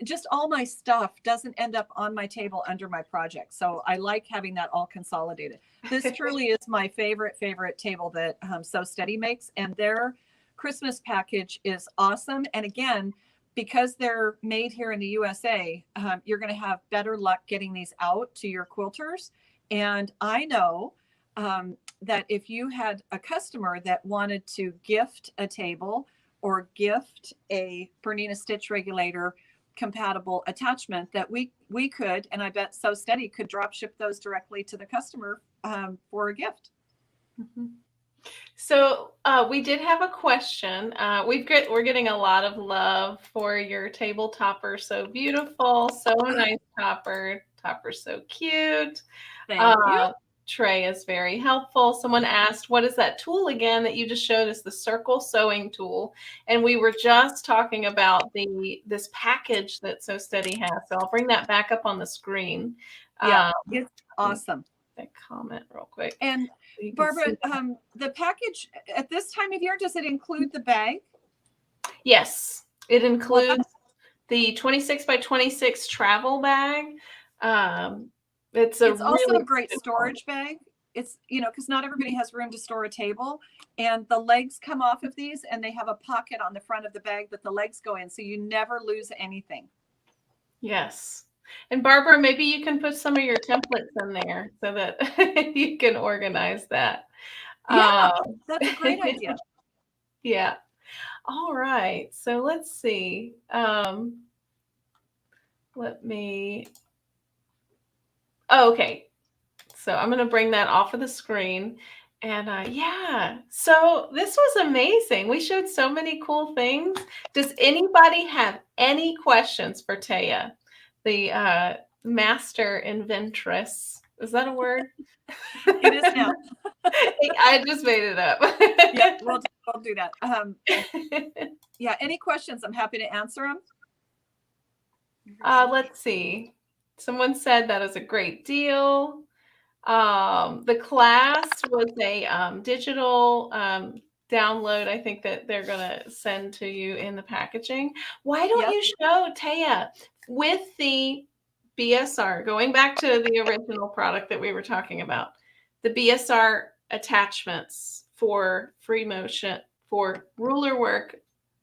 just all my stuff doesn't end up on my table under my project. So I like having that all consolidated. This truly is my favorite table that So Steady makes. And their Christmas package is awesome. And again, because they're made here in the USA, you're going to have better luck getting these out to your quilters. And I know that if you had a customer that wanted to gift a table or gift a Bernina stitch regulator compatible attachment that we could, and I bet So Steady could drop ship those directly to the customer for a gift. Mhm. So we did have a question. We're getting a lot of love for your table topper. So beautiful, so nice topper. Topper's so cute. Thank you. Tray is very helpful. Someone asked, what is that tool again that you just showed us? The circle sewing tool. And we were just talking about this package that So Steady has. So I'll bring that back up on the screen. Yeah, it's awesome. That comment real quick. And Barbara, the package at this time of year, does it include the bag? Yes, it includes the 26 by 26 travel bag. It's also really a great storage bag. It's, you know, because not everybody has room to store a table, and the legs come off of these and they have a pocket on the front of the bag that the legs go in. So you never lose anything. Yes. And Barbara, maybe you can put some of your templates in there so that you can organize that. Yeah, that's a great idea. Yeah. All right. So let's see. Okay. So I'm going to bring that off of the screen. And yeah, so this was amazing. We showed so many cool things. Does anybody have any questions for Thea, the master inventress? Is that a word? It is now. I just made it up. Yeah, we'll do that. Yeah, any questions? I'm happy to answer them. Let's see. Someone said that was a great deal. The class was a digital download, I think, that they're going to send to you in the packaging. Why don't you show Thea with the BSR, going back to the original product that we were talking about, the BSR attachments for free motion, for ruler work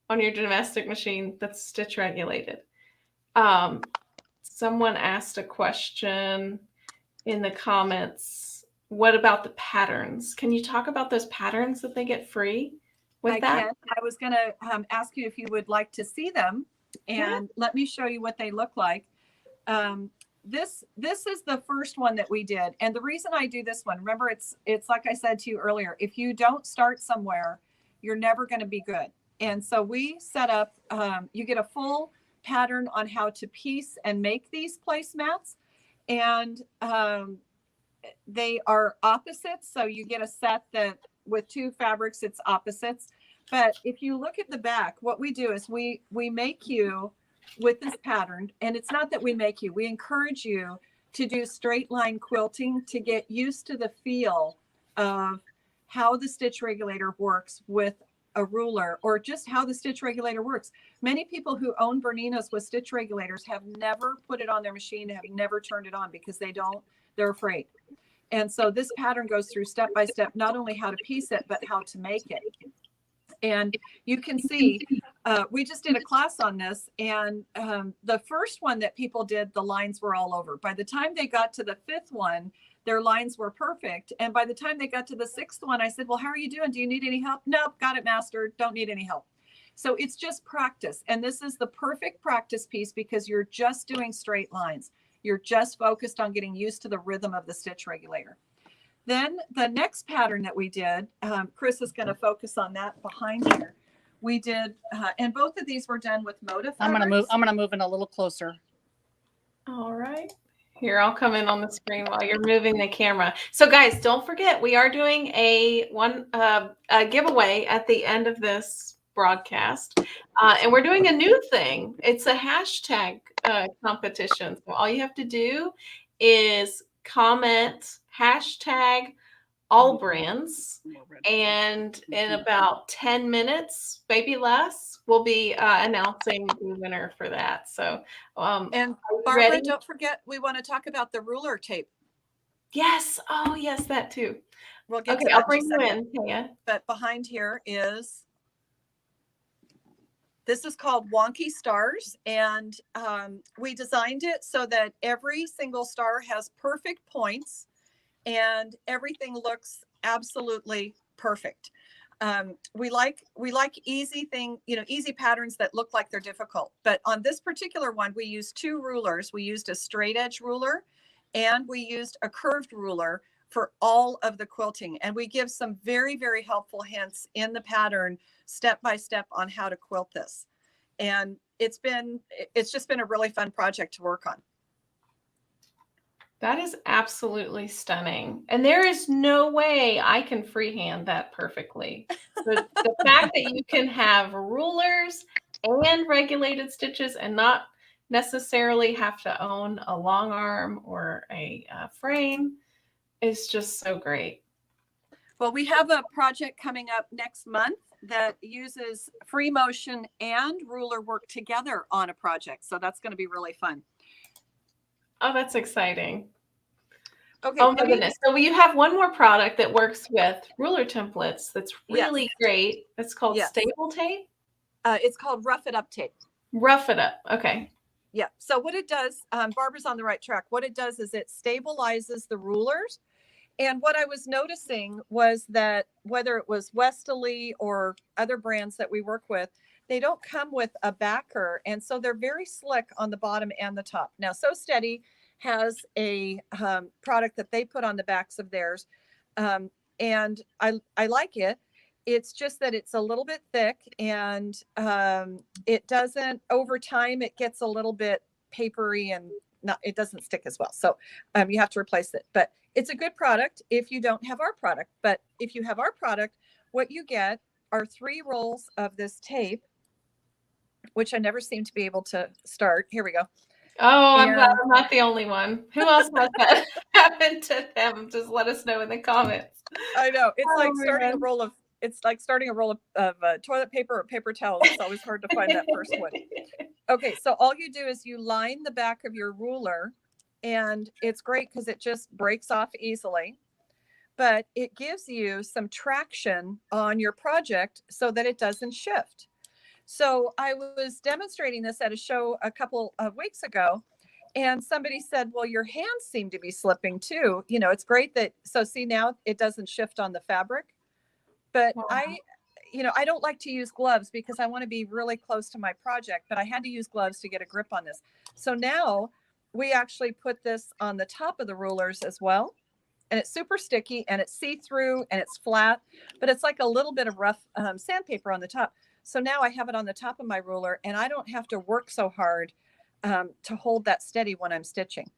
on your domestic machine that's stitch regulated. Someone asked a question in the comments. What about the patterns? Can you talk about those patterns that they get free with that? Can. I was going to ask you if you would like to see them, and let me show you what they look like. This is the first one that we did, and the reason I do this one, remember, it's like I said to you earlier, if you don't start somewhere, you're never going to be good. And so we set up, you get a full pattern on how to piece and make these placemats, and they are opposites. So you get a set that with two fabrics, it's opposites. But if you look at the back, what we do is we make you with this pattern, and it's not that we make you, we encourage you to do straight line quilting to get used to the feel of how the stitch regulator works with a ruler, or just how the stitch regulator works. Many people who own Berninas with stitch regulators have never put it on their machine, have never turned it on because they're afraid. And so this pattern goes through step by step, not only how to piece it, but how to make it. And you can see, we just did a class on this, and the first one that people did, the lines were all over. By the time they got to the fifth one, their lines were perfect. And by the time they got to the sixth one, I said, well, how are you doing? Do you need any help? Nope, got it mastered. Don't need any help. So it's just practice. And this is the perfect practice piece because you're just doing straight lines. You're just focused on getting used to the rhythm of the stitch regulator. Then the next pattern that we did, Chris is going to focus on that behind here. We did, and both of these were done with Moda. I'm going to move in a little closer. All right. Here, I'll come in on the screen while you're moving the camera. So guys, don't forget, we are doing a giveaway at the end of this broadcast. And we're doing a new thing. It's a hashtag competition. So all you have to do is comment hashtag AllBrands, and in about 10 minutes, maybe less, we'll be announcing the winner for that. So, and Barbara, don't forget, we want to talk about the ruler tape. Yes. Oh, yes, that too. We'll get okay, I'll bring you in, Thea. But behind here is, this is called Wonky Stars, and we designed it so that every single star has perfect points and everything looks absolutely perfect. We like easy easy patterns that look like they're difficult. But on this particular one, we used 2 rulers. We used a straight edge ruler and we used a curved ruler for all of the quilting. And we give some very, very helpful hints in the pattern, step by step, on how to quilt this. And it's just been a really fun project to work on. That is absolutely stunning. And there is no way I can freehand that perfectly. The fact that you can have rulers and regulated stitches and not necessarily have to own a long arm or a frame is just so great. Well, we have a project coming up next month that uses free motion and ruler work together on a project. So that's going to be really fun. Oh, that's exciting. Okay. Oh my goodness. So you have one more product that works with ruler templates that's really great. It's called Stable Tape. It's called Rough It Up Tape. Rough It Up. Okay. Yeah. So what it does, Barbara's on the right track. What it does is it stabilizes the rulers. And what I was noticing was that whether it was Westerly or other brands that we work with, they don't come with a backer. And so they're very slick on the bottom and the top. Now, So Steady has a product that they put on the backs of theirs. And I like it. It's just that it's a little bit thick and it doesn't, over time, it gets a little bit papery and it doesn't stick as well. So you have to replace it. But it's a good product if you don't have our product. But if you have our product, what you get are 3 rolls of this tape, which I never seem to be able to start. Here we go. Oh, I'm glad I'm not the only one. Who else has that happen to them? Just let us know in the comments. I know. It's like starting a roll of toilet paper or paper towels. It's always hard to find that first one. Okay, so all you do is you line the back of your ruler, and it's great because it just breaks off easily. But it gives you some traction on your project so that it doesn't shift. So I was demonstrating this at a show a couple of weeks ago, and somebody said, well, your hands seem to be slipping too. You know, it's great that, so see, now it doesn't shift on the fabric. But wow. I don't like to use gloves because I want to be really close to my project, but I had to use gloves to get a grip on this. So now we actually put this on the top of the rulers as well. And it's super sticky and it's see-through and it's flat, but it's like a little bit of rough sandpaper on the top. So now I have it on the top of my ruler and I don't have to work so hard to hold that steady when I'm stitching.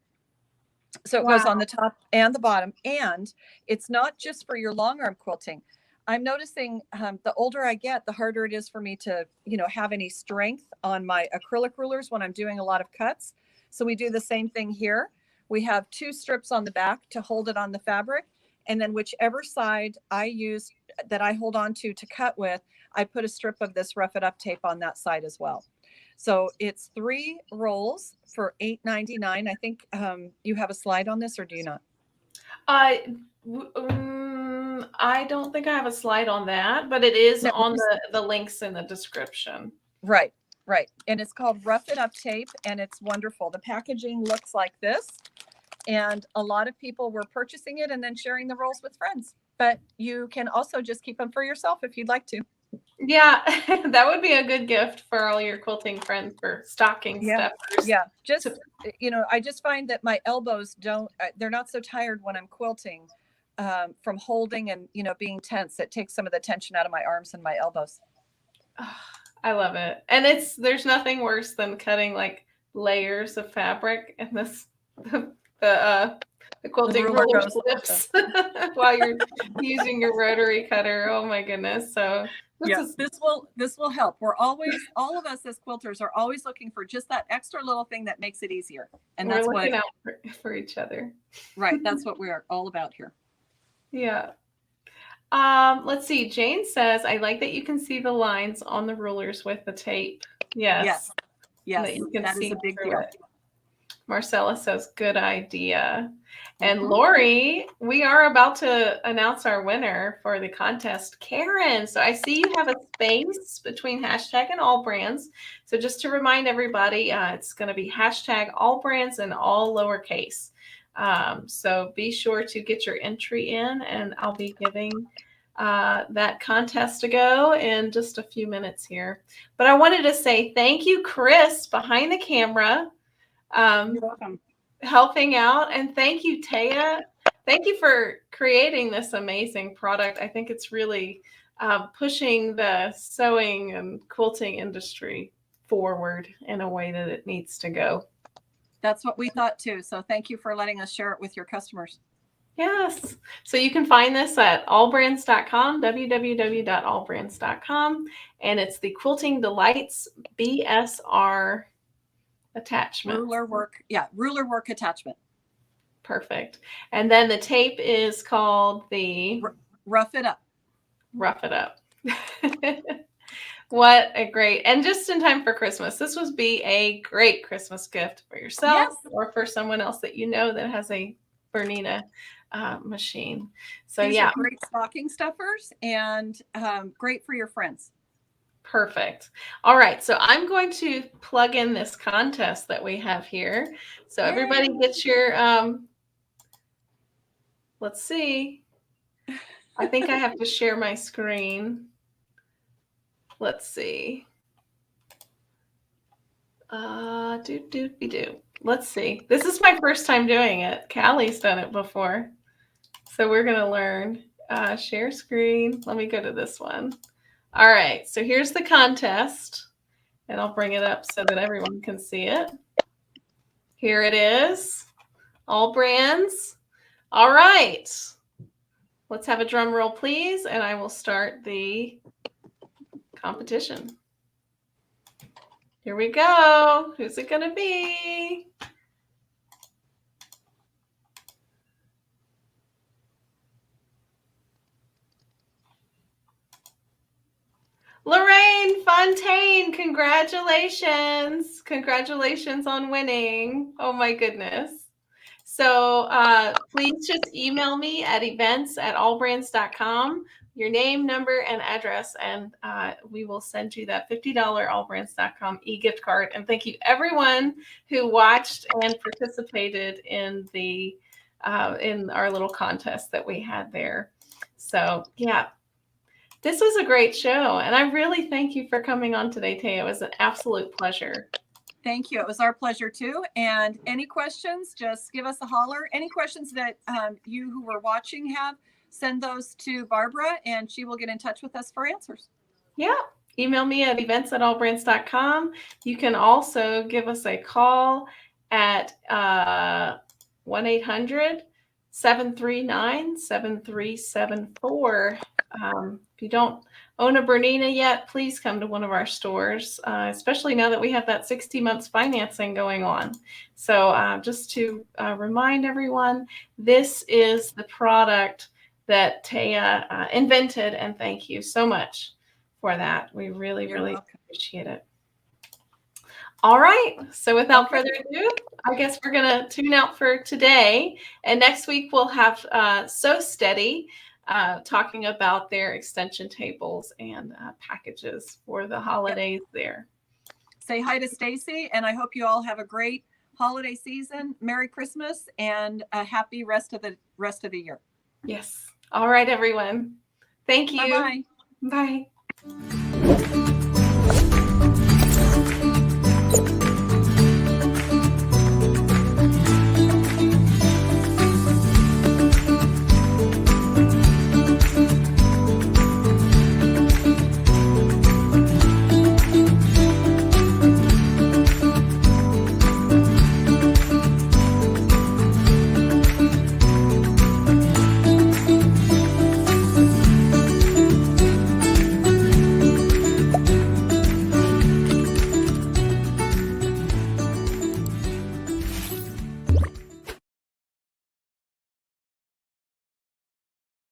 So it goes on the top and the bottom, and it's not just for your long arm quilting. I'm noticing the older I get, the harder it is for me to, have any strength on my acrylic rulers when I'm doing a lot of cuts. So we do the same thing here. We have 2 strips on the back to hold it on the fabric. And then whichever side I use that I hold on to cut with, I put a strip of this Rough It Up tape on that side as well. So it's 3 rolls for $8.99. I think you have a slide on this, or do you not? I don't think I have a slide on that, but it is on the links in the description. Right. And it's called Rough It Up Tape, and it's wonderful. The packaging looks like this, and a lot of people were purchasing it and then sharing the rolls with friends. But you can also just keep them for yourself if you'd like to. Yeah, that would be a good gift for all your quilting friends for stocking stuffers. Yeah, just, I just find that my elbows they're not so tired when I'm quilting from holding and, being tense. It takes some of the tension out of my arms and my elbows. Oh, I love it. And there's nothing worse than cutting like layers of fabric and the quilting ruler slips while you're using your rotary cutter. Oh my goodness. So this will help. All of us as quilters are always looking for just that extra little thing that makes it easier. And that's looking out for each other. Right. That's what we are all about here. Yeah. Let's see. Jane says, I like that you can see the lines on the rulers with the tape. Yes. That you can see is a big deal. Marcella says, good idea. And Lori, we are about to announce our winner for the contest, Karen. So I see you have a space between hashtag and AllBrands. So just to remind everybody, it's going to be hashtag AllBrands and all lowercase. So be sure to get your entry in, and I'll be giving that contest to go in just a few minutes here. But I wanted to say thank you, Chris, behind the camera, You're welcome. helping out. And thank you, Thea. Thank you for creating this amazing product. I think it's really pushing the sewing and quilting industry forward in a way that it needs to go. That's what we thought too. So thank you for letting us share it with your customers. Yes. So you can find this at allbrands.com, www.allbrands.com. And it's the Quilting Delights BSR attachment. Ruler work. Yeah. Ruler work attachment. Perfect. And then the tape is called the Rough It Up. Rough It Up. What a great, and just in time for Christmas. This would be a great Christmas gift for yourself or for someone else that you know that has a Bernina machine. So These yeah, are great stocking stuffers and great for your friends. perfect. All right, so I'm going to plug in this contest that we have here. So everybody gets your, let's see. I think I have to share my screen. Let's see. Let's see. This is my first time doing it. Callie's done it before. So we're going to learn. Share screen. Let me go to this one. All right. So here's the contest. And I'll bring it up so that everyone can see it. Here it is. AllBrands. All right. Let's have a drum roll, please. And I will start the competition. Here we go. Who's it going to be? Lorraine Fontaine, congratulations. Congratulations on winning. Oh my goodness. So please just email me at events@allbrands.com, your name, number, and address, and we will send you that $50 allbrands.com e-gift card. And thank you everyone who watched and participated in the in our little contest that we had there. So yeah, this was a great show, and I really thank you for coming on today, Thea. It was an absolute pleasure. Thank you. It was our pleasure too. And any questions, just give us a holler. Any questions that you who were watching have, send those to Barbara and she will get in touch with us for answers. Yeah. Email me at events@allbrands.com. You can also give us a call at 1-800-739-7374. If you don't own a Bernina yet, please come to one of our stores, especially now that we have that 60 months financing going on. So just to remind everyone, this is the product that Thea invented, and thank you so much for that. We really, really appreciate it. All right. So without further ado, I guess we're going to tune out for today. And next week, we'll have So Steady talking about their extension tables and packages for the holidays there. Say hi to Stacy, and I hope you all have a great holiday season. Merry Christmas and a happy rest of the year. Yes. All right, everyone. Thank you. Bye-bye. Bye.